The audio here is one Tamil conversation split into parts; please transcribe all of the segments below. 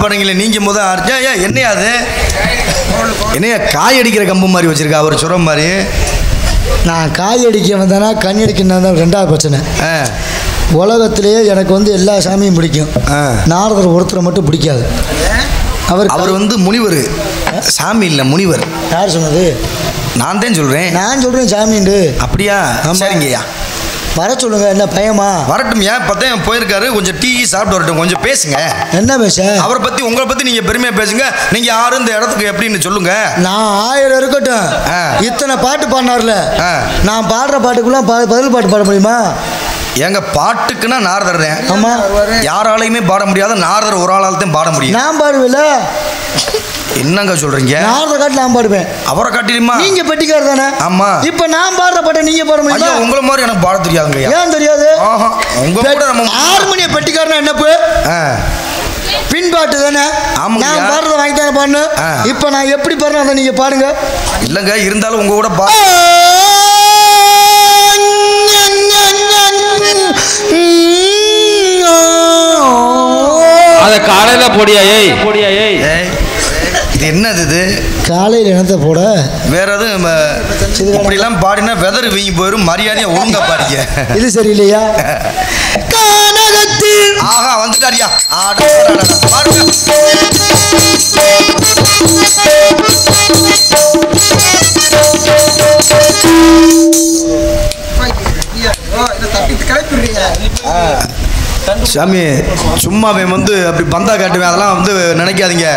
பண்ணீங்களே நீங்க என்னையா அது என்னையா காய் அடிக்கிற கம்பு மாதிரி வச்சிருக்கா ஒரு சுரம் மாதிரி. நான் காய் அடிக்க வந்தேன்னா கண் அடிக்கணும் தான் ரெண்டாவது பிரச்சனை. உலகத்திலேயே எனக்கு வந்து எல்லா சாமியும் பிடிக்கும். நாரதர் ஒருத்தரை மட்டும் பிடிக்காது. அவர் வந்து முனிவர், சாமி இல்லை முனிவர். யார் சொன்னது? நான் தான் சொல்கிறேன். நான் சொல்கிறேன் சாமிண்டு. அப்படியா? சரிங்கய்யா, வர சொல்லுங்க. என்ன பயமா? வரட்டும். ஏன் பார்த்தேன் போயிருக்காரு, கொஞ்சம் டீ சாப்பிட்டு வரட்டும். கொஞ்சம் பேசுங்க. என்ன பேச? அவரை பற்றி உங்களை பற்றி நீங்கள் பெருமையாக பேசுங்க. நீங்கள் யாரும் இந்த இடத்துக்கு எப்படின்னு சொல்லுங்க. நான் 1000 இருக்கட்டும். இத்தனை பாட்டு பாடினார்ல, நான் பாடுற பாட்டுக்குள்ள பதில் பாட்டு பாட முடியுமா? எங்க பாட்டுக்குன்னா நாரதர் தான். ஆமா, யாராலையுமே பாட முடியாத நாரதர் ஒரு ஆளால் தான் பாட முடியும். நான் பாடுவேல. என்னங்க சொல்றீங்க? நாரதர் காட்டி நான் பாடுவேன். அவரை காட்டிலுமா? நீங்க பெட்டிக்காரர் தானே? ஆமா. இப்ப நான் பாடுற பாட்டை நீங்க பாட முடியுமா? உங்களை மாதிரி எனக்கு பாட தெரியாதுங்க. ஏன் தெரியாது? உங்க கூட நம்ம ஹார்மோனிய பெட்டிக்காரனா என்னப்பு? பின்பாட்டு தானே. நான் பாடுறத வாங்கி தானே பாடணும். இப்ப நான் எப்படி பாடுறேன் அதை நீங்க பாடுங்க. இல்லங்க, இருந்தாலும் உங்க கூட அத காலையில போடியா? ஏய் இது என்னது? இது காலையில் என்னத்தை போட? வேற எதுவும் இப்படிலாம் பாடினா வெதர் வீங்கி போயிடும். மரியாதையா ஒழுங்கா பாடிக்க. இது சரியில்லையா? கானகத்தில் ஆஹா வந்துட்டாரியா. சாமி சும்மா வந்து அப்படி பந்தா காட்டுவேன், அதெல்லாம் வந்து நினைக்காதீங்க.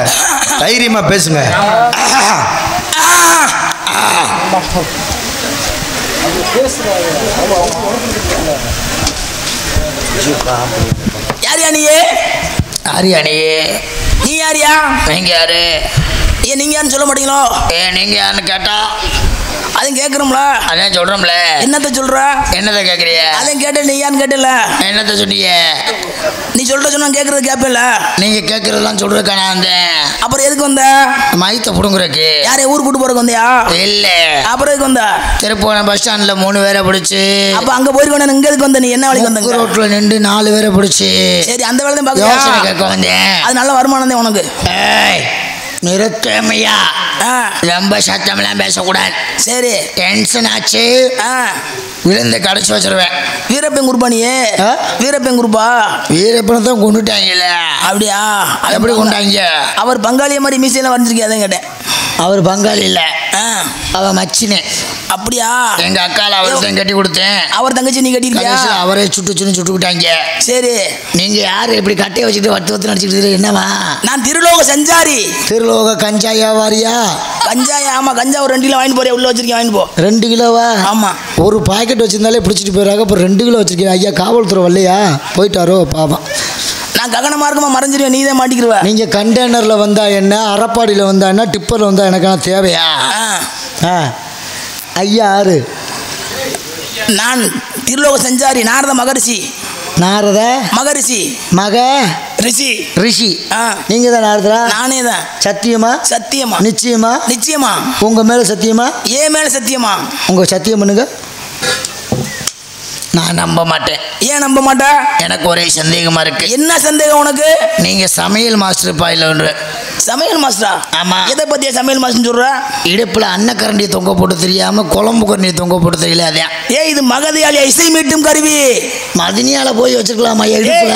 தைரியமா பேசுங்க. யாரியா நீ? யாரியா நீ யாரியா? நீங்க யாரு? ஏன் நீங்க யாருன்னு சொல்ல மாட்டீங்களோ? நீங்க யாருன்னு கேட்டா அதையும் கேட்குறோம்ல. அதான் சொல்கிறோம்ல. என்னத்தை சொல்கிற? என்னத்தை கேட்குறிய? அதையும் கேட்ட நீ யான்னு கேட்டல. என்னத்தை சொன்னீங்க? நீ சொல்கிற சொன்னா கேட்குறது கேட்பல. நீங்கள் கேட்குறதுலாம் சொல்கிறக்கா நான் வந்தேன். அப்புறம் எதுக்கு வந்த? மயத்தை பிடுங்குறக்கு. யாரையும் ஊருக்கு கூட்டு போகிறக்கு வந்தியா? இல்லை. அப்புறம் எதுக்கு வந்த? திருப்போன பஸ் ஸ்டாண்டில் 3 பேரை பிடிச்சி. அப்போ அங்கே போயிருக்கணும். இங்கே எதுக்கு வந்த? நீ என்ன வேலைக்கு வந்த? ரோட்டில் நின்று 4 பேரை பிடிச்சி. சரி, அந்த வேலை தான் பார்க்க யோசனை கேட்க வந்தேன். அது நல்ல வருமானம் தான் உனக்கு. நிறுத்தமையா, ரொம்ப சத்தமெல்லாம் பேசக்கூடாது. சரி, டென்ஷன் ஆச்சு. விழுந்து கடைச்சி வச்சிருவேன். வீரப்பன் குருப்பானியே? வீரப்பன் குருப்பா? வீரப்பனை தான் கொண்டுட்டாங்கல்ல. அப்படியா? அது எப்படி கொண்டாங்க? அவர் பங்காளிய மாதிரி மீசையெல்லாம் வரைஞ்சிருக்கேன். அதான் கேட்டேன். அவர் பங்காளி இல்லை, அவன் மச்சினே. அப்படியா? எங்க அக்கால அவர்தான் கட்டி கொடுத்தேன். அவர் தங்கச்சி நீ கட்டிருக்கியா? அவரே சுட்டுக்கிட்டாங்க. சரி, நீங்க யாரு இப்படி கட்டையை வச்சுட்டு வட்டு நடிச்சுட்டு? என்னவா? நான் திருலோக சஞ்சாரி. திருலோக கஞ்சா வியாபாரியா? கஞ்சாயா? ஆமா, கஞ்சா ஒரு 2 கிலோ வாங்கிட்டு போறியா? உள்ள வச்சிருக்கேன், வாங்கிட்டு போ. 2 கிலோவா? ஆமா. ஒரு பாக்கெட் வச்சிருந்தாலே பிடிச்சிட்டு போயிடுறாங்க. இப்போ 2 கிலோ வச்சிருக்கேன். ஐயா காவல்துறை வரலையா? போயிட்டாரோ பாப்பா. நான் ககனமாக இருக்குமா மறைஞ்சிருவேன், நீ தான் மாட்டிக்கிடுவேன். நீங்கள் கண்டெய்னரில் வந்தா என்ன, அரப்பாடியில் வந்தா என்ன, டிப்பரில் வந்தா எனக்கான தேவையா? ஐயா யாரு? நான் திருலோக சஞ்சாரி நாரத மகரிஷி. நாரத மகரிஷி. மக ரிஷி. ரிஷி. நீங்க தான் நாரதரா? நானே தான். சத்தியமா? சத்தியமா. நிச்சயமா? நிச்சயமா. உங்க மேல சத்தியமா? ஏன் மேல சத்தியமா? உங்க சத்தியம் பண்ணுங்க. நான் நம்ப மாட்டேன். ஏன் நம்ப மாட்டேன்? எனக்கு ஒரே சந்தேகமா இருக்கு. என்ன சந்தேகம் உனக்கு? நீங்க சமையல் மாஸ்டர் பாயில. சமையல் மாஸ்டரா? ஆமா. எதை பத்தியா சமையல் மாஸ்டர் சொல்ற? இடுப்புல அன்னக்கரண்டி தொங்க போட்டு தெரியாம குழம்பு கரண்டி தொங்க போட்டு தெரியல. அதான். இது மகதியாலியா? இசை மீட்டும் கருவி. மதினியால போய் வச்சுக்கலாமா இடுப்புல?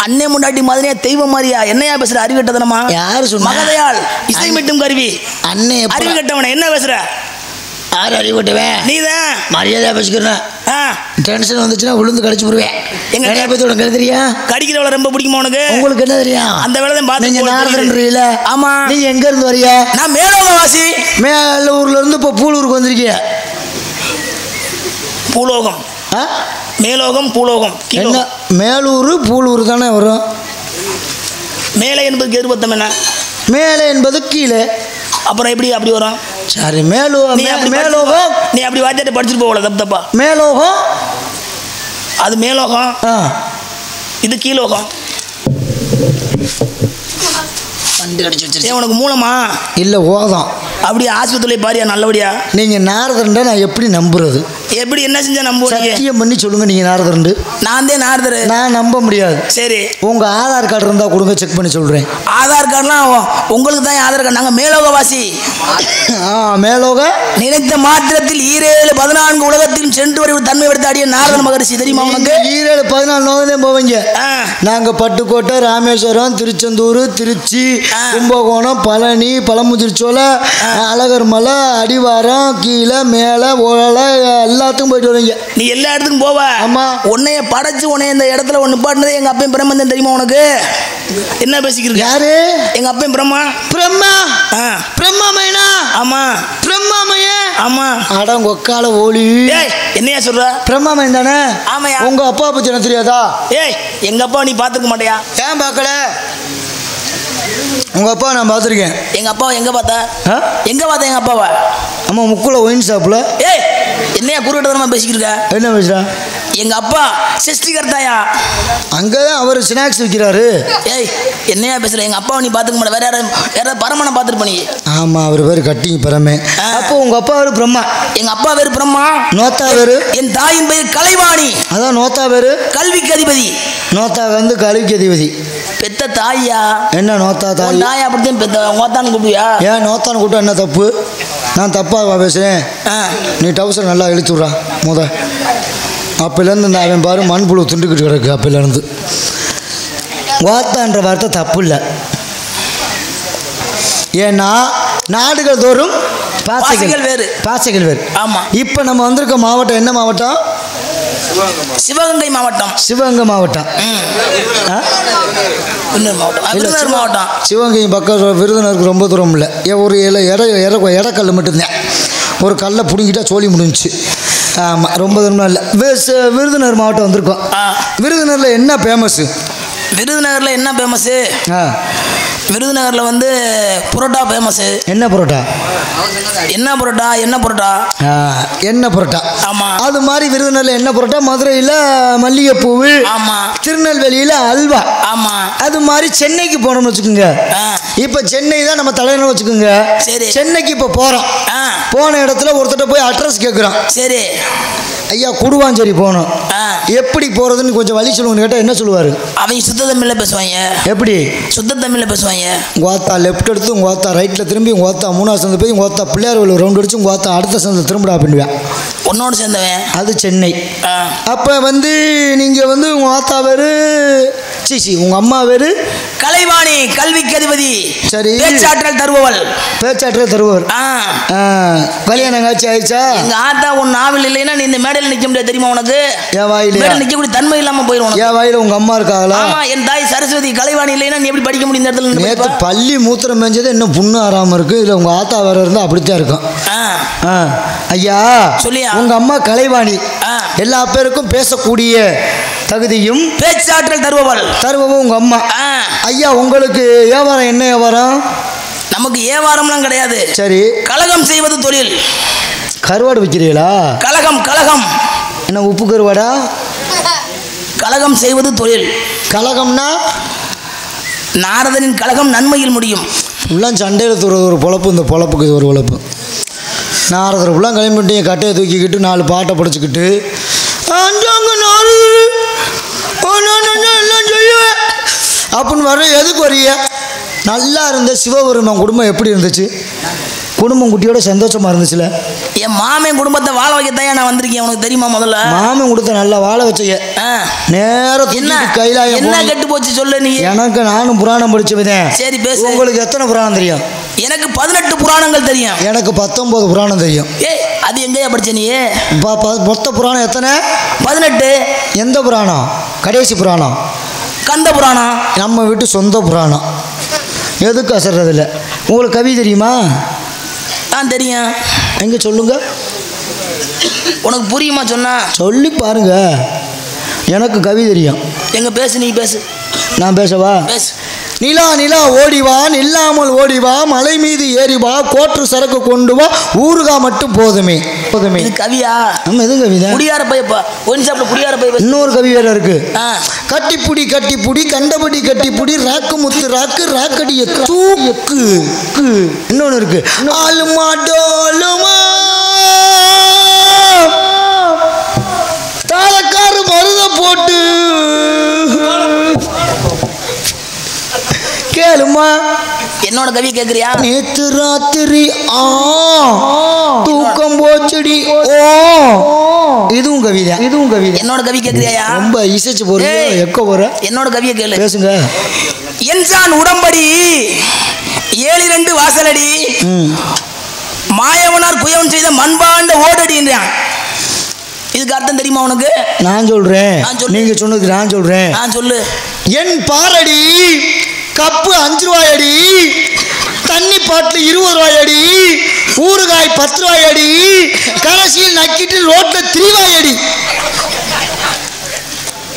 அன்னை முன்னாடி மதினியா தெய்வம் மாதிரியா? என்னையா பேசுற? அறிவுகட்டதனமா? யாரு சொன்ன? மகதையால் இசை மீட்டும் கருவி. அன்னை அறிவுகட்டவன என்ன பேசுற? யார் அறிவுட்டுவேன்? நீதான். மரியாதையா பேசிக்கிறேன். டென்ஷன் வந்துச்சுன்னா விழுந்து கடிச்சு போடுவேன். எங்க பத்தி உனக்கு என்ன தெரியும்? கடிக்கிறவள ரொம்ப பிடிக்குமா உனக்கு? உங்களுக்கு என்ன தெரியும்? அந்த வேலை தான் பார்த்து. நீங்க நாரதன்றீல? ஆமா. நீங்க எங்க இருந்து வரீங்க? நான் மேலோகவாசி. மேலூர்ல இருந்து இப்போ பூலூருக்கு வந்திருக்கீங்க. பூலோகம். மேலோகம் பூலோகம். என்ன மேலூர் பூலூர் தானே வரும்? மேலே என்பது எருபத்தம் என்ன? மேலே என்பது கீழே. அப்புறம் எப்படி அப்படி வரும்? சரி, மேலோகம். நீ அப்படி வாத்தியாட்ட படிச்சுட்டு போகல தப்பா? மேலோகம் அது மேலோகம், இது கீழோகம். வண்டு கடிச்சு வச்சிருச்சு. உனக்கு மூலமா இல்லை ஓதம். அப்படியே ஆஸ்பத்திரியில பாரியா நல்லபடியா? நீங்கள் நாரதர்ண்டா நான் எப்படி நம்புறது? எப்படி என்ன செஞ்சா நம்புவீங்க? சத்தியம் பண்ணி சொல்லுங்கள் நீங்கள் நாரதர்ண்டு. நான் தான் நாரதர். நான் நம்ப முடியாது. சரி உங்கள் ஆதார் கார்டு இருந்தால் கொடுங்க, செக் பண்ணி சொல்கிறேன். ஆதார் கார்டுலாம் உங்களுக்கு தான் ஆதார் கார்டு. நாங்கள் மேலோகவாசி. மேலோக நினைத்த மாத்திரத்தில் 14 உலகத்திலும் சென்று வரை தன்மை படுத்தாடிய நாரத மகரிஷி தெரியுமா உனக்கு? 14 நோக்கத்தையும் போவீங்க. நாங்கள் பட்டுக்கோட்டை, ராமேஸ்வரம், திருச்செந்தூர், திருச்சி, கும்பகோணம், பழனி, பழமுதிர்ச்சோலை, அழகர் மலை, அடிவாரம், கீழே, மேலே, ஓலை எல்லாத்துக்கும் போயிட்டு வருவீங்க. நீ எல்லா இடத்துக்கும் போவ. ஆமா. உன்னைய படைச்சு உன்னைய இந்த இடத்துல ஒன்று பாட்டினது எங்க அப்பையும் பிரம்மன் தெரியுமா உனக்கு? என்ன பேசிக்கிறீங்க? யாரு? எங்க அப்பையும் பிரம்மா. பிரம்மா? பிரம்மாமையா? ஆமா. பிரம்மாமைய? ஆமா. அடம் கொக்கால ஓலி. என்னையா சொல்ற? பிரம்மாமையன் தானே? ஆமையா. உங்க அப்பா பத்தி எனக்கு தெரியாதா? எங்க அப்பா நீ பாத்துக்க மாட்டியா? ஏன் பார்க்கல? உங்க அப்பா நான் பார்த்துருக்கேன். எங்க அப்பாவை எங்க பார்த்தா? எங்க பார்த்தா எங்க அப்பாவை? அம்மா முக்குல ஒயின் ஷாப்ல. என்னையா குருட்டமா பேசிக்கிட்டு இருக்க? என்ன பேசுறா? எங்க அப்பா சிருஷ்டிகர்த்தாயா. அங்கதான் அவர் ஸ்நாக்ஸ் விற்கிறாரு. என்னையா பேசுற? எங்க அப்பாவை நீ பாத்துக்க மாட்டே. வேற யாராவது பரமனை பார்த்துட்டு பண்ணி. ஆமா, அவர் பேரு கட்டிங் பரமே. அப்போ உங்க அப்பா பேரு பிரம்மா. எங்க அப்பா பேரு பிரம்மா. நோத்தா பேரு? என் தாயின் பெயர் கலைவாணி. அதான் நோத்தா பேரு கல்விக்கு அதிபதி. நோத்தா வந்து கல்விக்கு அதிபதி. பெத்த தாயா? என்ன நோத்தா தாய்? தாயா அப்படித்தான் பெத்த. நோத்தான்னு கூப்பிடுவியா? ஏன் நோத்தான்னு கூப்பிட்டா என்ன தப்பு? நான் தப்பா பேசுறேன்? நீ டவுசர் நல்லா இழுத்து விட்றா முத. அப்போலேருந்து இந்த அவன் பாரு மண்புழு துண்டுக்கிட்டு கிடக்கு. அப்போலேருந்து வாத்தான்ற வார்த்தை தப்பு இல்லை. ஏன்னா நாடுகள் தோறும் பாசைகள் வேறு. பாசைகள் வேறு. ஆமாம். இப்போ நம்ம வந்திருக்க மாவட்டம் என்ன மாவட்டம்? சிவகங்கை மாவட்டம். சிவகங்கை மாவட்டம். மாவட்டம். சிவகங்கை பக்கம் விருதுநருக்கு ரொம்ப தூரம் இல்லை. ஒரு இடக்கல் மட்டும்தான். ஒரு கல்லை பிடுங்கிட்டா சோழி முடிஞ்சிச்சு. ஆமாம், ரொம்ப தூரம் இல்லை. விருதுநகர் மாவட்டம் வந்திருக்கோம். விருதுநகரில் என்ன ஃபேமஸ்ஸு? விருதுநகரில் என்ன ஃபேமஸ்ஸு? விருதுநகரில் வந்து புரோட்டா ஃபேமஸ்ஸு. என்ன புரோட்டா? என்ன புரோட்டா? என்ன புரோட்டா? என்ன புரோட்டா? ஆமாம். அது மாதிரி விருதுநகரில் என்ன புரோட்டா? மதுரையில் மல்லிகைப்பூவு. ஆமாம். திருநெல்வேலியில் அல்வா. ஆமாம். அது மாதிரி சென்னைக்கு போனோம்னு வச்சுக்கோங்க. இப்போ சென்னை தான் நம்ம தலைநகரம் வச்சுக்கோங்க. சரி. சென்னைக்கு இப்போ போகிறோம். போன இடத்துல ஒருத்தட்ட போய் அட்ரஸ் கேட்குறோம். சரி ஐயா, குடுவாஞ்சேரி போகணும். எப்படி போகிறதுன்னு கொஞ்சம் வழி சொல்லுங்கன்னு கேட்டால் என்ன சொல்லுவார்? அவங்க சுத்த தமிழில் பேசுவாங்க. எப்படி சுத்த தமிழில் பேசுவாங்க? உங்கள் வாத்தா லெஃப்ட் எடுத்து, உங்கள் வாத்தா ரைட்டில் திரும்பி, உங்கள் வாத்தா 3ஆவது சந்தை போய், உங்கள் வாத்தா பிள்ளையார் கோயில் ரவுண்ட் அடிச்சு, உங்கள் வாத்தா அடுத்த சந்தை திரும்பிடா அப்படின்வேன். ஒன்னோடு சேர்ந்தவன். அது சென்னை. அப்போ வந்து நீங்கள் வந்து உங்கள் வாத்தா பேர் உங்கள் அம்மா பேர் கலைவாணி, கல்விக்கு அதிபதி. சரி. பேச்சாற்றல் தருபவள். பேச்சாற்றல் தருபவர். கல்யாணம் காட்சி ஆயிடுச்சா? எங்கள் ஆத்தா உன் நாவல் இல்லைன்னா நீ இந்த மேடையில் நிற்க முடியாது தெரியுமா உனக்கு? என் வாயில நிற்கக்கூடிய தன்மை இல்லாமல் போயிடும். என் வாயில உங்கள் அம்மா இருக்காங்களா? ஆமாம். என் தாய் சரஸ்வதி கலைவாணி இல்லைன்னா நீ எப்படி படிக்க முடியும் இந்த இடத்துல? நேற்று பள்ளி மூத்திரம் மேஞ்சது இன்னும் புண்ணு ஆறாமல் இருக்குது. இதில் உங்கள் ஆத்தா வேற இருந்தால் அப்படித்தான் இருக்கும். ஐயா சொல்லியா? உங்கள் அம்மா கலைவாணி எல்லா பேருக்கும் பேசக்கூடிய தகுதியும் பேச்சாற்றல் தருபவம் உங்கள் அம்மா. ஐயா உங்களுக்கு வியாபாரம் என்ன வியாபாரம்? நமக்கு வியாபாரம்லாம் கிடையாது. சரி. கலகம் செய்வது தொழில். கருவாடு விற்கிறீங்களா? கலகம். என்ன உப்பு கருவாடா? கலகம் செய்வது தொழில். கலகம்னா நாரதனின் கலகம் நன்மையில் முடியும். ஃபுல்லாக சண்டையில் தூறது ஒரு பொழப்பு. இந்த பொழப்புக்கு இது ஒரு பொழப்பு. நாரதர் ஃபுல்லாக கிளம்பிட்டு என் கட்டையை தூக்கிக்கிட்டு 4 பாட்டை படிச்சுக்கிட்டு எல்லாம் செய்வேன் அப்படின்னு வர. எதுக்கு வரிய? நல்லா இருந்த சிவபெருமான் குடும்பம் எப்படி இருந்துச்சு? குடும்பம் குட்டியோட சந்தோஷமா இருந்துச்சுல. என் மாமன் குடும்பத்தை வாழ வைக்கத்தான் நான் வந்திருக்கேன். உனக்கு தெரியுமா? முதல்ல மாமன் கொடுத்த நல்லா வாழ வச்ச நேரம் என்ன கைலாயம் என்ன கெட்டு போச்சு சொல்லு நீ. எனக்கு நானும் புராணம் படிச்சுவேன். சரி பேசு. உங்களுக்கு எத்தனை புராணம் தெரியும்? எனக்கு 18 புராணங்கள் தெரியும். எனக்கு 19 புராணம் தெரியும். அது எங்கேயா படிச்ச நீ? மொத்த புராணம் எத்தனை? 18. எந்த புராணம்? கடைசி புராணம் கந்த புராணம். நம்ம வீட்டு சொந்த புராணம். எதுக்கு அசர்றதில்லை. உங்களுக்கு கவி தெரியுமா? தெரியும். எங்க சொல்லுங்க. உனக்கு புரியுமா? சொன்னா சொல்லி பாருங்க. எனக்கு கவி தெரியும். எங்க பேசு, நீ பேசு. நான் பேசவா? பேசு. நிலா நிலா ஓடிவா இல்லாமல் ஓடிவா மலை மீது ஏறிவா கோற்று சரக்கு கொண்டு வா ஊறுகா மட்டும் போதுமே போதுமே. இது கவியா? நம்ம எதுவும் கவிதா? குடியார பையப்பா ஒன் சாப்பிட குடியார பைய. இன்னொரு கவி வேற இருக்கு. கட்டிப்புடி கட்டிப்புடி கண்டபடி கட்டிப்புடி ராக்கு முத்து ராக்கு ராக்கடிய தூக்கு. இன்னொன்னு இருக்கு. ஆலுமா டோலுமா தாளக்காரு மருத போட்டு கேளுமா. என்னோட கவி கேக்குறியா? நேத்து ராத்திரி தூக்கம் போச்சுடி இதுவும் கவிதா. இதுவும் கவிதை. என்னோட கவி கேக்குறியா? ரொம்ப இசைச்சு போறீங்க. எக்க போற. என்னோட கவியை கேளு. பேசுங்க. என்சான் உடம்படி 7 வாசலடி மாயவனார் குயவன் செய்த மண்பாண்ட ஓடடின்றான். இதுக்கு அர்த்தம் தெரியுமா உனக்கு? நான் சொல்றேன். நீங்க சொன்னதுக்கு நான் சொல்றேன். நான் சொல்லு. என் பாரடி கப்பு 5 ரூபாயடி தண்ணி பாட்டில் 20 ரூபாயடி ஊறுகாய் 10 ரூபாயடி கடைசியில் நக்கிட்டு ரோட்ல 3 ரூபாயடி.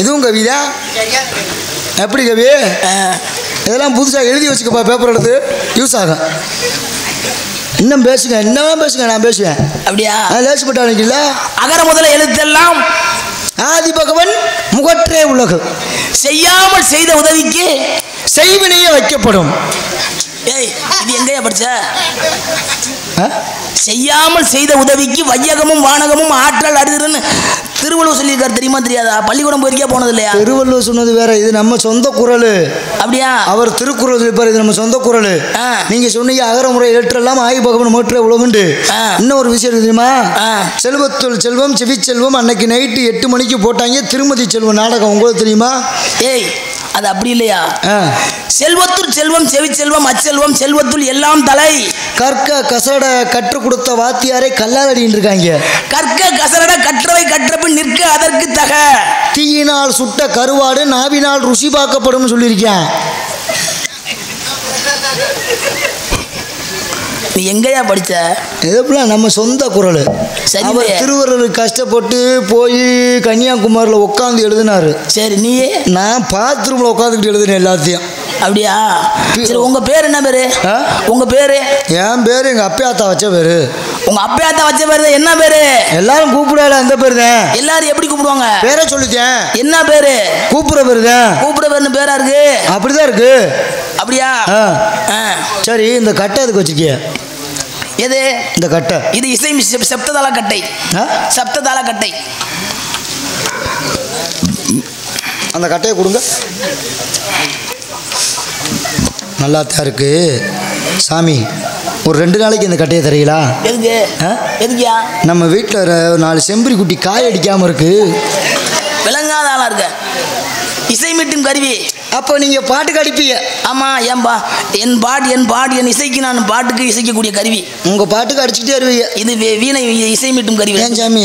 இதுவும் கவிதா? எப்படி கவி? இதெல்லாம் புதுசாக எழுதி வச்சுக்கப்பா. பேப்பர் எடுத்து யூஸ் ஆகும். இன்னும் பேசுங்க. இன்னும் பேசுங்க. நான் பேசுவேன். அப்படியா? லேசுப்பட்டானுங்களா? அகர முதல எழுத்தெல்லாம் ஆதி பகவன் முகற்றே உலகு. செய்யாமல் செய்த உதவிக்கு செய்வினையே வைக்கப்படும். ஏய், இது எங்கேயா படிச்ச? செய்யாமல் செய்த உதவிக்கு வையகமும் வானகமும் ஆற்றல் அறுதுன்னு திருவள்ளுவர் சொல்லியிருக்காரு. தெரியுமா தெரியாதா? பள்ளிக்கூடம் போயிருக்கே போனது இல்லையா? திருவள்ளுவர் சொன்னது வேற, இது நம்ம சொந்த குரல். அப்படியா? அவர் திருக்குறள் சொல்லிப்பாரு, இது நம்ம சொந்த குரல். நீங்க சொன்னீங்க அகரமுறை ஏற்றெல்லாம் ஆகி பகவன் மோற்ற உலகுண்டு. இன்னொரு விஷயம் தெரியுமா? செல்வத்துள் செல்வம் செவிச்செல்வம் அன்னைக்கு நைட்டு 8 மணிக்கு போட்டாங்க திருமதி செல்வம் நாடகம். உங்களுக்கு தெரியுமா? ஏய், அது அப்படி இல்லையா? செல்வத்துள் செல்வம் செவிச்செல்வம் அச்செல்வம் செல்வத்துள் எல்லாம் தலை கற்க கசட கற்றுக் கொடுத்த வாத்தியாரை கல்லால் அடின்னு இருக்காங்க. கற்க கசட கற்றவை கற்றபின் நிற்க அதற்கு தக தீயினால் சுட்ட கருவாடு நாவினால் ருசி பார்க்கப்படும் சொல்லியிருக்கேன். நீ எங்கேயா படிச்ச? எதுப்பெல்லாம் நம்ம சொந்த குரல். அவர் திருவள்ளுவர் கஷ்டப்பட்டு போய் கன்னியாகுமரியில் உட்காந்து எழுதினாரு. சரி, நீயே? நான் பாத்ரூமில் உட்காந்துக்கிட்டு எழுதுனேன் எல்லாத்தையும். அப்படியா? சரி, உங்க பேர் என்ன பேரு? உங்க பேரு? என் பேரு எங்க அப்பையாத்தா வச்ச பேரு. உங்க அப்பையாத்தா வச்ச பேரு என்ன பேரு? எல்லாரும் கூப்பிடாத அந்த பேரு தான். எல்லாரும் எப்படி கூப்பிடுவாங்க? பேரை சொல்லிட்டேன். என்ன பேரு? கூப்பிடுற பேரு தான். கூப்பிடுற பேருன்னு பேரா இருக்கு? அப்படிதான் இருக்கு. அப்படியா? சரி, இந்த கட்டை எதுக்கு வச்சிருக்கிய? எது இந்த கட்டை? இது இசை சப்ததாள கட்டை. சப்ததாள கட்டை. அந்த கட்டையை கொடுங்க. நல்லா தான் இருக்கு சாமி. ஒரு 2 நாளைக்கு இந்த கட்டையை தரீங்களா? எதுக்கு? எதுக்கியா? நம்ம வீட்டில் 4 செம்பரி குட்டி காய் அடிக்காமல் இருக்கு. விளங்காத ஆளா இருக்க. இசை மீட்டும் கருவி. அப்போ நீங்க பாட்டுக்கு அடிப்பீங்க? ஆமா. ஏன்பா? என் பாட்டு என் இசைக்கு நான் பாட்டுக்கு இசைக்கக்கூடிய கருவி. உங்க பாட்டுக்கு அடிச்சுக்கிட்டே இருவீங்க. இது வீணை இசை மீட்டும் கருவி. ஏன் சாமி?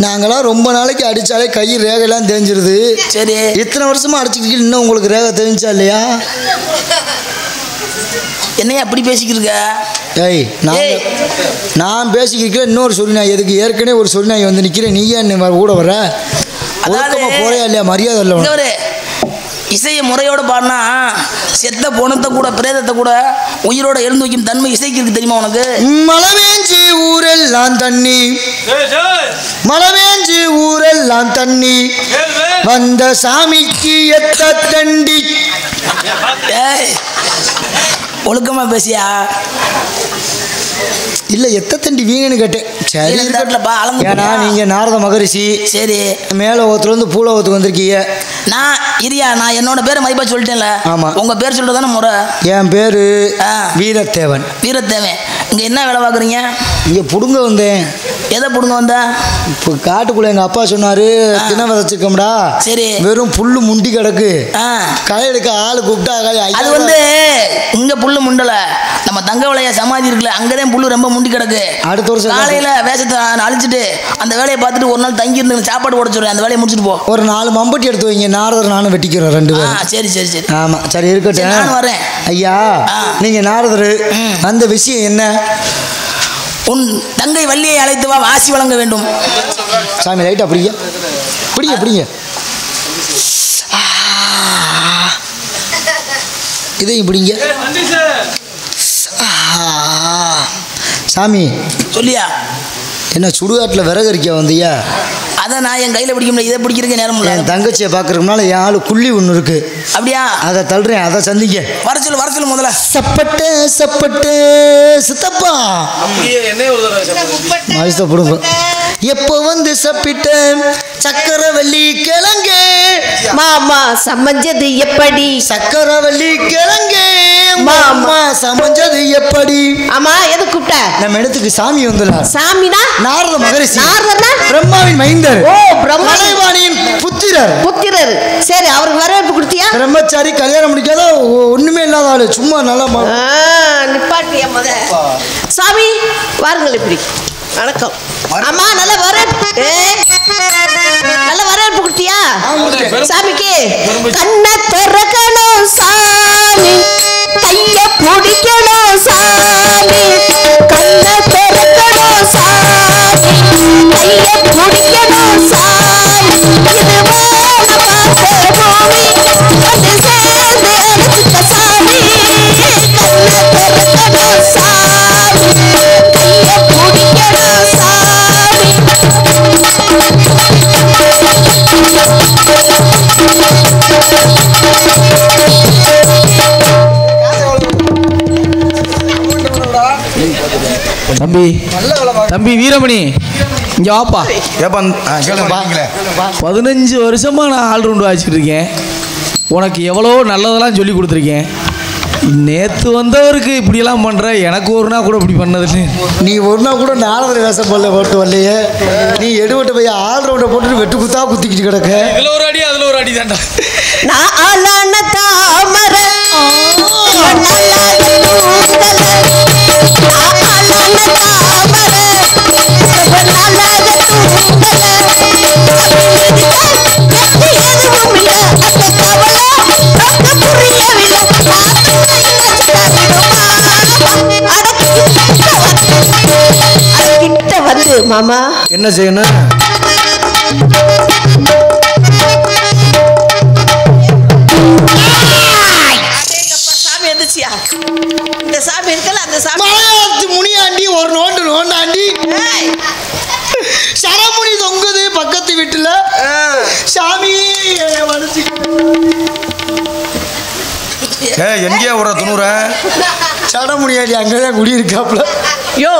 நாங்களாம் ரொம்ப நாளைக்கு அடிச்சாலே கை ரேகைலாம் தெரிஞ்சிருது. சரி, இத்தனை வருஷமா அடிச்சுக்கிட்டு இன்னும் உங்களுக்கு ரேகை தெரிஞ்சா இல்லையா? என்னையா அப்படி பேசிக்கிருக்க? ஏய், நான் பேசிக்கிறேன். இன்னொரு சொல்லினாய் எதுக்கு? ஏற்கனவே ஒரு சொல்லினாய் வந்து நிற்கிறேன். நீ ஏன் கூட வர? போறையா இல்லையா? மரியாதை இல்லை. இசையை முறையோட பாடினா செத்த பொணத்தை கூட பிரேதத்தை கூட உயிரோட எழுந்து வைக்கும் தன்மை இசைக்கு இருக்கு. தெரியுமா உனக்கு? மலவேஞ்சி ஊரெல்லாம் தண்ணி, மலவேஞ்சி ஊரெல்லாம் தண்ணி வந்த சாமிக்கு எத்த தண்டி. ஒழுக்கமா பேசியா? இல்ல எத்த தண்டி வீங்கன்னு கேட்டேன். சரி, ஏன்னா நீங்க நாரத மகரிஷி. சரி, மேல ஓத்துல பூலோகத்துக்கு வந்திருக்கீங்க. நான் என்னோட பேரை மதிப்பா சொல்லிட்டேன்ல. ஆமா, உங்க பேர் சொல்றதானே முறை. என் பேரு வீரத்தேவன். வீரத்தேவன். இங்க என்ன வேலை பார்க்குறீங்க? இங்க புடுங்க வந்தேன். எதை புடுங்க வந்தா? இப்போ காட்டுக்குள்ள எங்க அப்பா சொன்னாரு தின விதைச்சிருக்கோம்டா. சரி, வெறும் புல்லு முண்டி கிடக்கு, களை எடுக்க ஆளு கூப்பிட்டா. அது இங்க புல்லு முண்டல, நம்ம தங்கவளைய சமாதி இருக்குல்ல, அங்கதான் புல்லு ரொம்ப முண்டி கிடக்கு. அடுத்த வருஷம் காலையில வேஷத்தை அழிச்சிட்டு அந்த வேலையை பார்த்துட்டு ஒரு நாள் தங்கி இருந்து சாப்பாடு போட சொல்றேன். அந்த வேலையை முடிச்சுட்டு போ. ஒரு 4 மம்பட்டி எடுத்து வைங்க. நாரதர் நானும் வெட்டிக்கிறோம் 2 பேரும். சரி சரி சரி. ஆமா, சரி இருக்கட்டும். நான் வரேன். ஐயா, நீங்க நாரதர், அந்த விஷயம் என்ன? உன் தங்கை வள்ளியை அழைத்து வா, ஆசி வழங்க வேண்டும். சாமி ரைட்டா பிடிங்க பிடிங்க பிடிங்க. இதையும் பிடிங்க. சாமி சொல்லியா என்ன சுடுகாட்டில் விறகு அரிக்க வந்தியா? அதை நான் என் கையில் பிடிக்க முடியல, இதை பிடிக்கிறதுக்கு நேரம் இல்லை. என் தங்கச்சியை பார்க்கறதுனால என் ஆளு குள்ளி ஒன்று இருக்கு. அப்படியா? அதை தள்ளுறேன், அதை சந்திக்க வர சொல்லு முதல்ல. சப்பட்டு சப்பட்டு சித்தப்பா மகிழ்ச்சிப்படுங்க. எப்போ வந்து சப்பிட்ட சக்கரவள்ளி கிழங்கு மாமா சமைஞ்சது எப்படி? சக்கரவள்ளி கிழங்கு மாமா சமைஞ்சது எப்படி? ஆமா எது கூப்பிட்ட? நம்ம இடத்துக்கு சாமி வந்துடலாம். சாமினா நாரத மகரிஷி. நாரதனா? பிரம்மாவின் மைந்தர். ஓ பிரம்மா. கலைவாணியின் புத்திரர். சரி அவருக்கு வரவேற்பு கொடுத்தியா? பிரம்மச்சாரி, கல்யாணம் முடிக்காத, ஒண்ணுமே இல்லாத ஆளு, சும்மா நல்லா நிப்பாட்டிய முத. சாமி வாருங்கள் இப்படி. வணக்கம். அம்மா நல்ல வரவேற்பு. நல்ல வரவேற்பு கொடுத்தியா சாமிக்கு? கண்ணை திறக்கணும் சாமி, கைய பிடிக்கணும் சாமி. கண்ணை திறக்கணும் சாமி, கைய பிடிக்கணும் சாமி. இது வான பார்த்த பூமி, அது சேர்ந்து அழைச்சிட்ட சாமி. கண்ணை திறக்கணும் சாமி, கைய பிடிக்கணும் சாமி. தம்பி வீரமணி இங்க வாப்பா. 15 வருஷமா நான் ஆல்ரவுண்டு வாசிச்சுட்டு இருக்கேன். உனக்கு எவ்வளோ நல்லதெல்லாம் சொல்லி கொடுத்துருக்கேன். நேற்று வந்தவருக்கு இப்படியெல்லாம் பண்ணுற, எனக்கு ஒரு நாள் கூட இப்படி பண்ணதுன்னு. நீ ஒரு நாள் கூட நாலரை வேஷம் போல போட்டு வரலையே. நீ எடுவட்ட போய் ஆல்ரவுண்டை போட்டு வெட்டு குத்தா குத்திக்கிட்டு கிடக்க. இதில் ஒரு அடி அதில் ஒரு அடி தாண்டா. மாமா என்ன செய்யணும்? சாமி வந்துச்சியா? இந்த சாமி இருக்கல, அந்த சாமி மலையாளத்து முனியாண்டி ஒரு நோண்டாண்டி சரமுனி தொங்குது பக்கத்து வீட்டுல. சாமி எங்கேயா ஒரு துணுற சடமுனியாண்டி அங்கதான் குடியிருக்காப்ல. யோ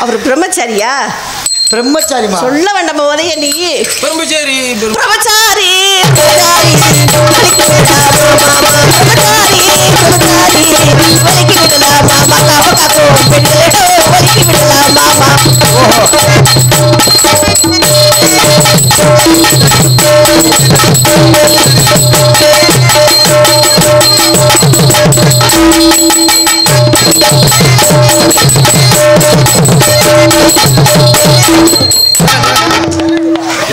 அவர் பிரம்மச்சாரியா? பிரம்மச்சாரிமா சொல்ல வேண்டாமா உதய நீ? பிரம்மச்சாரி பிரம்மச்சாரி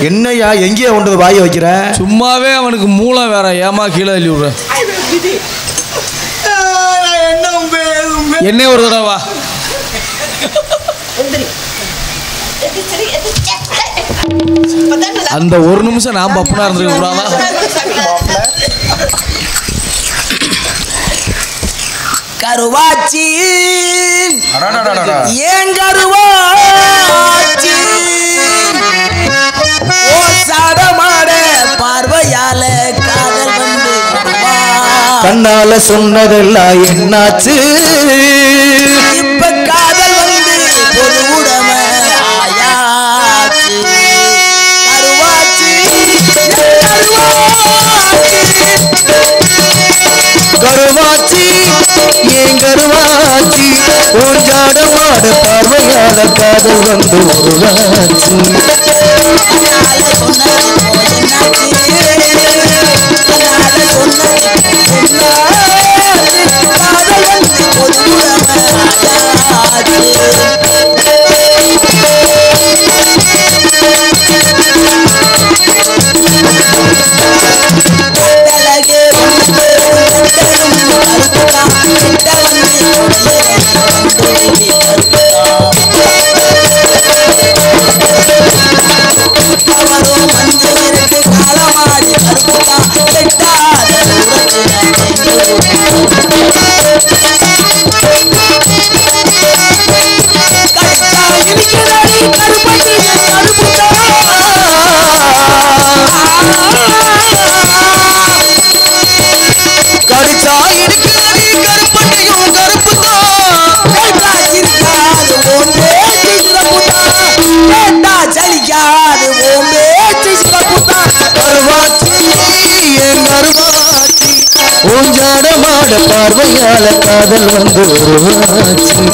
என்னையா எங்கேயா கொண்டு வாய வைக்கிற? சும்மாவே அவனுக்கு மூளை வேற. ஏமா கீழே தள்ளி விடுற? என்ன ஒரு தடவை வா. அந்த ஒரு நிமிஷம் நான் பப்புனா இருந்துருக்க கூடாதா? கருவாச்சி ஏன் கருவாச்சி ஓ சாடமாட பார்வையால காதல் வந்து கண்ணால சொன்னதெல்லாம் என்னாச்சு? இப்ப காதல் வந்து பொது உடம ஆயாச்சு. கருவாச்சி கருவாச்சி ஏன் கருவாச்சி ஓஞ்சாட மாட பார்வையால காதல் வந்து உருவாச்சு. காலமாடி கருப்புதான் கடிச்சா இடுக்காது கருப்பட்டையும் கருப்பு ஊஞ்சாடமாட பார்வையால காதல் வந்து உருவாச்சு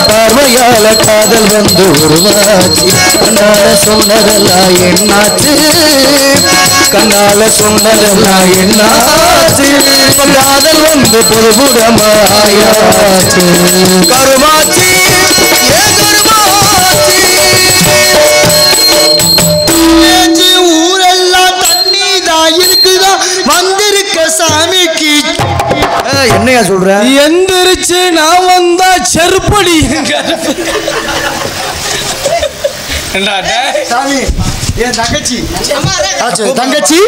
பார்வையால காதல் வந்து உருவாச்சு கண்ணால சொன்னதெல்லாம் என்னாச்சு கண்ணால சொன்னதெல்லாம் என்னாச்சு காதல் வந்து பொதுபுறமாயாச்சு கருமாச்சி ஊரெல்லாம் தண்ணி தான் இருக்குதான் வந்திருக்க சாமிக்கு என்னையா சொல்ற எந்திரிச்சு நான் வந்தா செருப்படி சாமி என் தங்கச்சி தங்கச்சி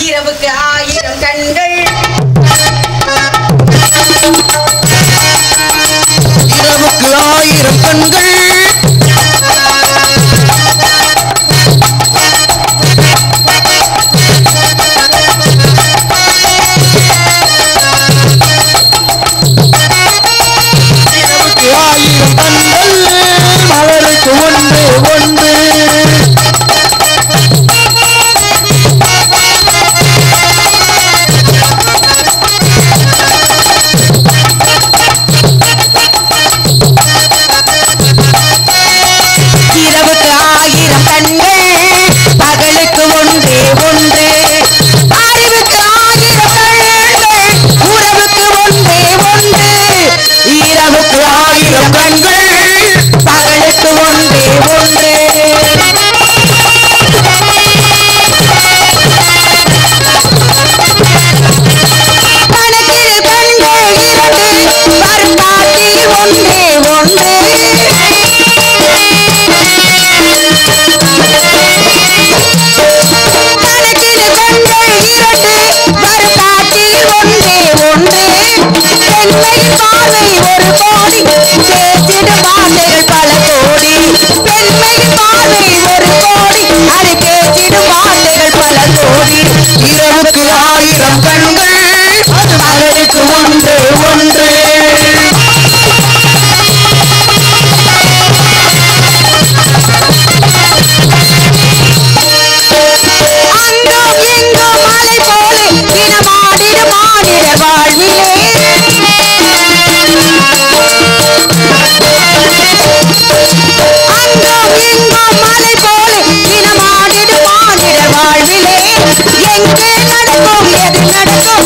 இரவுக்கு 1000 கண்கள் இரவுக்கு 1000 கண்கள்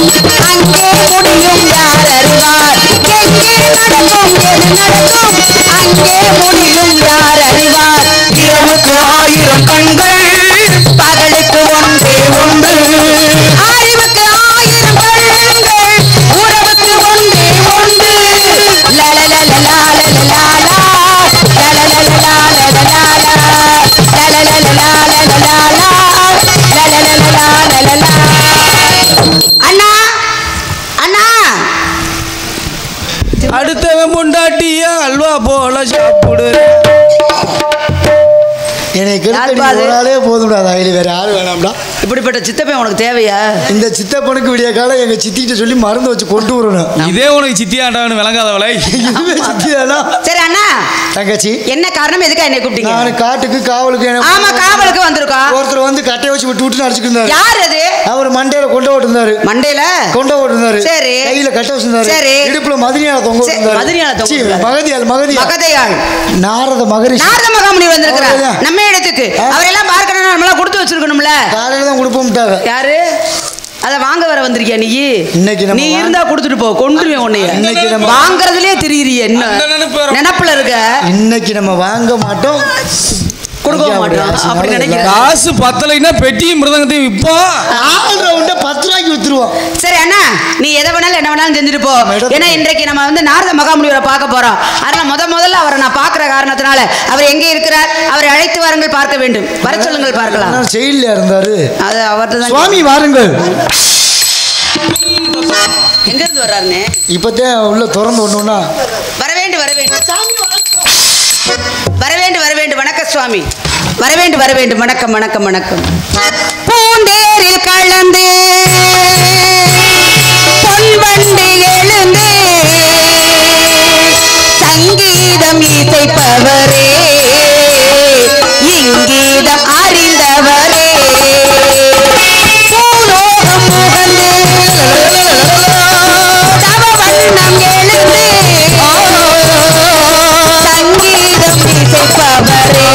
நடக்கும் அங்கே முடியும் யார் அறிவார் எங்கே நடக்கும் எது நடக்கும் அங்கே முடியும் யார் அறிவார் இரவுக்கு 1000 கண்கள் பகலுக்கு ஒன்றே ஒன்று அறிவுக்கு 1000 கண்கள் உறவுக்கு ஒன்றே ஒன்று அண்ணா அண்ணா அடுத்தவன் பொண்டாட்டிய அல்வா போல சாப்பிடு. எனக்கு யாழ்ப்பாது. ஒரு ஆளே போதும்டா தாயிலி, வேற ஆள் வேணாம்டா. இப்படிப்பட்ட சித்தப்பன் உனக்கு தேவையா? இந்த சித்தப்பனுக்கு விடிய காலம் எங்க சித்திகிட்ட சொல்லி மருந்து வச்சு கொண்டு வரணும். இதே உனக்கு சித்தியாண்டான்னு விளங்காதவளை. இதுவே சித்தியானா? சரி அண்ணா, தங்கச்சி என்ன காரணம், எதுக்கா என்னை கூப்பிட்டீங்க? நான் காட்டுக்கு காவலுக்கு ஆமா, காவலுக்கு வந்திருக்கோம். ஒருத்தர் வந்து கட்டையை வச்சு விட்டு அடிச்சுட்டு இருந்தாரு. யார் அது? அவர் மண்டையில கொண்டு ஓட்டிருந்தாரு. மண்டையில கொண்டு ஓட்டிருந்தாரு. சரி. கையில கட்டை வச்சிருந்தாரு. சரி. இடுப்புல மதினியால தொங்க சரி, ஓட்டிருந்தாரு. மதினியால தொங்க ஓட்டிருந்தாரு. மகதியால் மகதையாள் நாரத மகரிஷி நாரத மகாமுனி வந்திருக்கிறார் அவ்வளவுதான். நம்ம இடத்துக்கு. அவரெல்லாம் பார்க்கணும், நம்மளாம் கொடுத்து வச்சிருக்கணும்ல. காலையில தான் கொடுப்போம்ட்டாங்க. யாரு அத வாங்க வர வந்திருக்கியா நீ? இன்னைக்கு நம்ம நீ இருந்தா கொடுத்துட்டு போ, கொண்டுருவேன் உன்னைய. இன்னைக்கு நம்ம வாங்குறதுலயே திரியிறிய என்ன அந்த நினைப்பு வரும். நினப்புல இருக்க. இன்னைக்கு நம்ம வாங்க மாட்டோம், கொடுக்க மாட்டோம் அப்படி நினைக்கிறேன். காசு பத்தலைன்னா பெட்டியும் மிருதங்கத்தையும் விற்போம். 10 ரூபாய்க்கு வித்துருவோம். சரி அண்ணா, நீ எதை வேணாலும் என்ன வேணாலும் செஞ்சுட்டு போ. ஏன்னா இன்றைக்கு நம்ம வந்து நாரத மகாமுனிவரை பார்க்க போறோம். அதனால முதல்ல அவரை நான் பார்க்கிற காரணத்தினால அவர் எங்கே இருக்கிறார், அவரை அழைத்து வாருங்கள், பார்க்க வேண்டும். வர சொல்லுங்கள், பார்க்கலாம். செயல்ல இருந்தாரு. அது அவர்கிட்ட தான். சுவாமி வாருங்கள். எங்க இருந்து வர்றாருன்னு இப்பதான் உள்ள திறந்து ஒண்ணுன்னா வர வேண்டும், வர வேண்டும். வர வேண்டும், வர வேண்டும். வணக்கம் சுவாமி. வர வேண்டும், வர வேண்டும். வணக்கம், வணக்கம், வணக்கம். பூந்தேரில் கலந்து பொன்வண்டி எழுந்து சங்கீதம் இசைப்பவரே, இங்கீதம் அறிந்தவரே, பூலோகம் முகந்து தவ வண்ணம் எழுந்து சங்கீதம் இசைப்பவரே,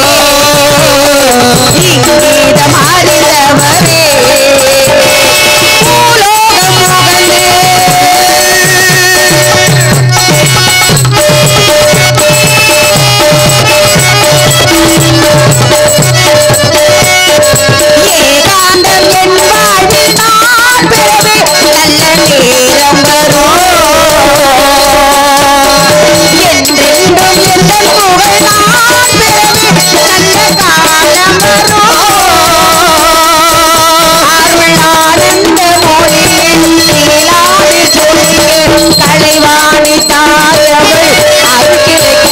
இங்கீதம் அறிந்தவரே, பூலோகம் முகந்து ஏகாந்தம் என் வாழ்வில் நான் பெறவே நல்ல நேரம் வரும். என்றென்றும் எந்தன் புகழ் நான் பெறவே நல்ல காலம் வரும். அருள் ஆனந்த மொழியில் நீலாது சொல்லிய கலைவாணி தாயவள் அருள் கிடைக்க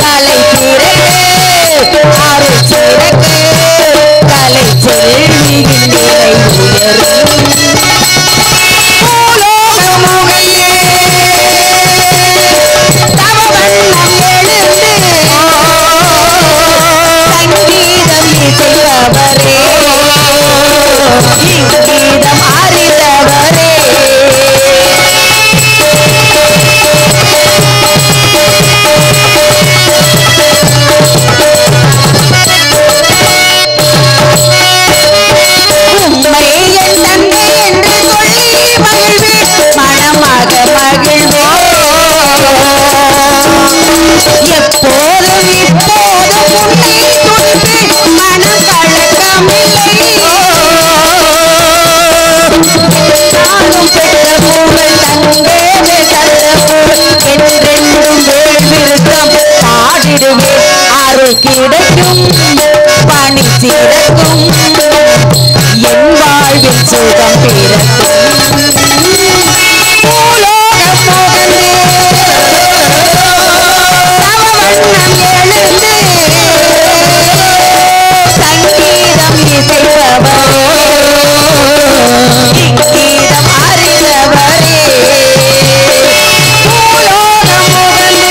கலை சிறக்க அருள் சிறக்க கலை செல்வியின் நிலை உயரும். பூலோக முகையே தவ வண்ணம் எழுந்து சங்கீதம் இசைப்பவரே, இங்கீதம் அறிந்தவரே, உம்மை என் தந்தை என்று சொல்லி மகிழ்வே, மனமாக மகிழ்வே, எப்போதும் இப்போதும் உன்னை துதிப்பே, மனம் கலக்கமில்லை. நானும் பெற்ற புகழ் தங்கேவே தந்த புகழ் என்றென்றும் வேள்விருத்தம் பாடிடுவேன். அருள் கிடைக்கும், பணி சிறக்கும், என் வாழ்வில் சுகம் பிறக்கும். பூலோகம் முகந்து தவ வண்ணம் எழுந்து சங்கீதம் இசைப்பவரே, இங்கீதம் அறிந்தவரே, பூலோகம் முகந்து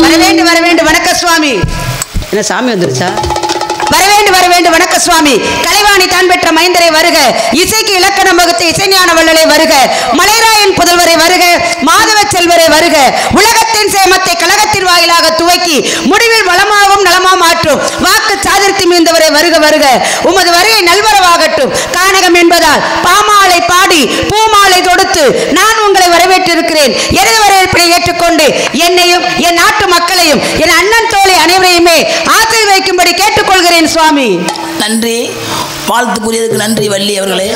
வர வேண்டும், வர வேண்டும். வணக்கம் சுவாமி. என்ன சாமி வந்துருச்சா? வர வேண்டும், வர வேண்டும். வணக்க சுவாமி. கலைவாணி தான் பெற்ற மைந்தரை வருக, இசைக்கு இலக்கணம் வகுத்த இசைஞான வள்ளலை வருக, மலைராயன் புதல்வரை வருக, மாதவ செல்வரை வருக, உலகத்தின் சேமத்தை கழகத்தின் வாயிலாக துவக்கி முடிவில் வளமாகவும் நலமா மாற்றும் வாக்கு சாதிற்கு சக்தி மீந்தவரை வருக வருக. உமது வருகை நல்வரவாகட்டும். கானகம் என்பதால் பாமாலை பாடி பூமாலை தொடுத்து நான் உங்களை வரவேற்றிருக்கிறேன். எனது வரவேற்பை ஏற்றுக்கொண்டு என்னையும் என் நாட்டு மக்களையும் என் அண்ணன் தோழி அனைவரையுமே ஆசீர்வதிக்கும்படி கேட்டுக்கொள்கிறேன் சுவாமி. நன்றி, வாழ்த்துக்குரியதுக்கு நன்றி வள்ளி அவர்களே.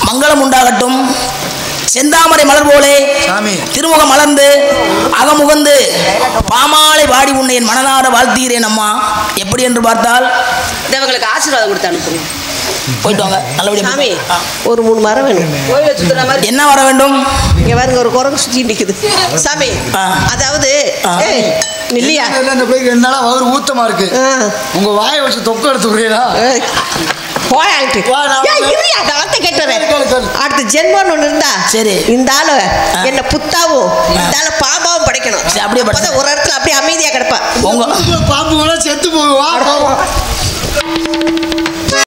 மங்களம் உண்டாகட்டும். செந்தாமரை மலர் போலே திருமுகம் மலர்ந்து அகமுகந்து பாமாலை வாடி உன்னை என் மனநாட வாழ்த்துகிறேன் அம்மா. எப்படி என்று பார்த்தால் தேவங்களுக்கு ஆசீர்வாதம் கொடுத்து அனுப்புறேன். போயிட்டு வாங்க நல்லபடியா. ஒரு 3 மரம் வேணும். என்ன வர வேண்டும்? இங்க பாருங்க, ஒரு குரங்கு சுத்தி நிக்குது சாமி. அதாவது இல்லையா, என்னால அவர் ஊத்தமா இருக்கு. உங்க வாயை வச்சு தொக்க எடுத்துக்கிறீங்களா? அடுத்த ஜென்மம் ஒண்ணு இருந்தா சரி, இந்த ஆளு என்ன புத்தாவும் இந்த ஆளு பாம்பாவும் படைக்கணும். அப்படியே ஒரு இடத்துல அப்படியே அமைதியா கிடப்பா. பாம்பு கூட செத்து போகுவா.